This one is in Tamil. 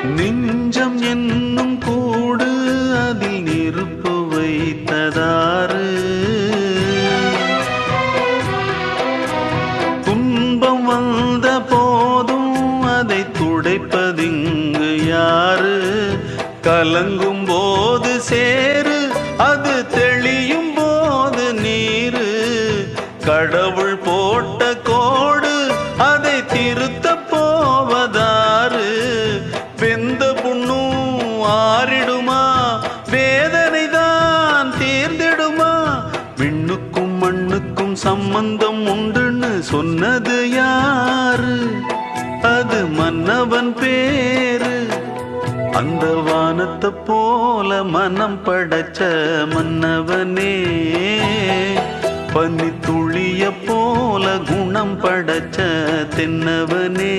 நெஞ்சம் என்னும் கூடு அதில் நெருப்பு வைத்ததாறு, துன்பம் வந்த போதும் அதை துடைப்பதிங்கு யாரு? கலங்கும் போது சேரு, அது தெளியும் போது நீரு. கடவுள் போட்ட கோடு அதை திருத்த போவதாறு? வெந்த புண்ணும் ஆறிடுமா? வேதனை தான் தீர்ந்திடுமா? விண்ணுக்கும் மண்ணுக்கும் சம்பந்தம் உண்டுன்னு சொன்னது யாரு? அது மன்னவன் பேரு. அந்த வானத்தை போல மனம் படைச்ச மன்னவனே, பனி துளிய போல குணம் படைச்ச தென்னவனே.